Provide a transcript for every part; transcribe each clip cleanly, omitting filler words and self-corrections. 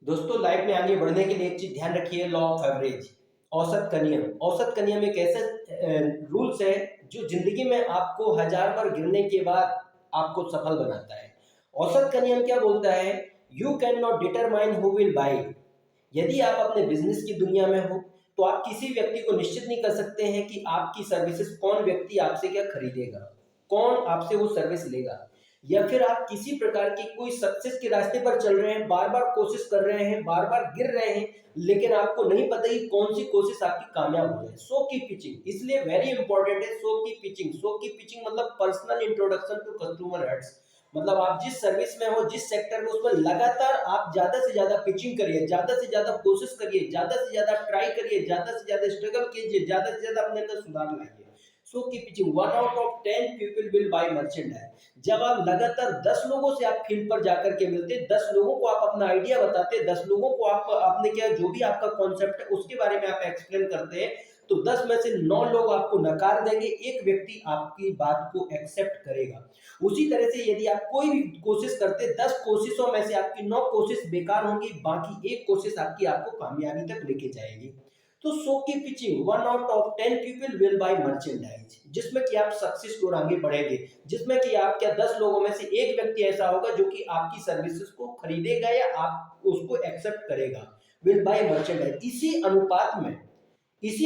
दोस्तों लाइफ में आगे बढ़ने के लिए एक चीज ध्यान रखिए, लॉ ऑफ एवरेज। औसत का नियम एक ऐसा रूल्स है जो जिंदगी में आपको हजार बार गिरने के बाद आपको सफल बनाता है। औसत का नियम क्या बोलता है? You can not determine who will by. यदि आप अपने बिजनेस की दुनिया में हो तो आप किसी व्यक्ति को निश्चित नहीं कर सकते हैं कि आपकी सर्विसेज कौन व्यक्ति आपसे क्या खरीदेगा, कौन आपसे वो सर्विस लेगा। या फिर आप किसी प्रकार की कोई सक्सेस के रास्ते पर चल रहे हैं, बार बार कोशिश कर रहे हैं, बार बार गिर रहे हैं, लेकिन आपको नहीं पता कि कौन सी कोशिश आपकी कामयाब हो जाए। सो की पिचिंग इसलिए वेरी इंपॉर्टेंट है। सो की पिचिंग मतलब personal introduction to customer heads. मतलब आप जिस सर्विस में हो, जिस सेक्टर में, उसमें लगातार आप ज्यादा से ज्यादा पिचिंग करिए, ज्यादा से ज्यादा कोशिश करिए, ज्यादा से ज्यादा ट्राई करिए, ज्यादा से ज्यादा स्ट्रगल कीजिए, ज्यादा से ज्यादा अपने अंदर सुधार लाइए। सो की pitching 1 out of 10 people will buy merchandise. जब आप लगातार 10 लोगों से आप फील्ड पर जाकर के मिलते, 10 लोगों को आप अपना आइडिया बताते, 10 लोगों को आप अपने क्या जो भी आपका कॉन्सेप्ट है उसके बारे में आप एक्सप्लेन करते हैं, तो 10 में से 9 लोग आपको नकार देंगे, एक व्यक्ति आपकी बात को एक्सेप्ट करेगा। उसी तरह से यदि आप कोई भी कोशिश करते, 10 कोशिशों में से आपकी 9 कोशिश बेकार होंगी, बाकी एक कोशिश आपकी आपको कामयाबी तक लेके जाएगी। तो सो की pitching 1 out of 10 people will buy merchandise, जिसमें कि आप सक्सेस की ओर आगे बढ़ेंगे, जिसमें कि आप क्या 10 लोगों में से एक व्यक्ति ऐसा होगा जो कि आपकी सर्विसेज को खरीदेगा या आप उसको एक्सेप्ट करेगा। Will buy merchandise. इसी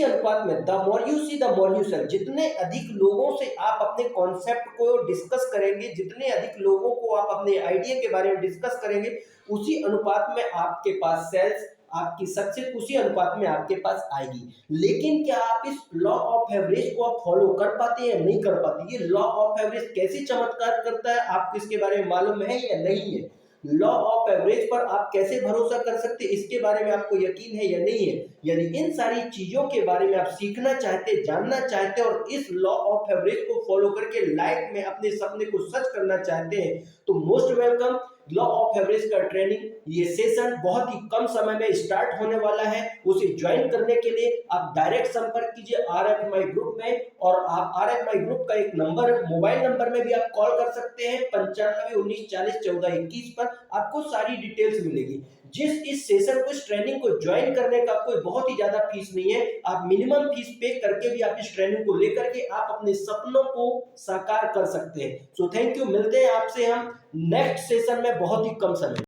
अनुपात में the more you see the more you sell. जितने अधिक लोगों से आप अपने कॉन्सेप्ट को डिस्कस करेंगे, जितने अधिक लोगों को आप अपने आइडिया के बारे में डिस्कस करेंगे, उसी अनुपात में आपके पास सेल्स, आपकी सक्सेस उसी अनुपात में आपके पास आएगी। लेकिन क्या आप इस लॉ ऑफ एवरेज को आप फॉलो कर पाते हैं या नहीं कर पाते? ये लॉ ऑफ एवरेज कैसे चमत्कार करता है, आपको इसके बारे में मालूम है या नहीं है? लॉ ऑफ एवरेज पर आप कैसे भरोसा कर सकते हैं, इसके बारे में आपको यकीन है या नहीं है? यदि इन सारी चीजों के बारे में आप सीखना चाहते, जानना चाहते और इस लॉ ऑफ एवरेज को फॉलो करके लाइफ में अपने सपने को सच करना चाहते हैं, तो most welcome. Law of average का ट्रेनिंग ये सेशन बहुत ही कम समय में स्टार्ट होने वाला है। उसे ज्वाइन करने के लिए आप डायरेक्ट संपर्क कीजिए RFMI ग्रुप में, और आप RFMI ग्रुप का एक नंबर, मोबाइल नंबर में भी आप कॉल कर सकते हैं 9519401421 पर। आपको सारी डिटेल्स मिलेगी। इस सेशन को, इस ट्रेनिंग को ज्वाइन करने का कोई बहुत ही ज्यादा फीस नहीं है। आप मिनिमम फीस पे करके भी आप इस ट्रेनिंग को लेकर के आप अपने सपनों को साकार कर सकते हैं। So thank you. मिलते हैं आपसे हम नेक्स्ट सेशन में बहुत ही कम समय।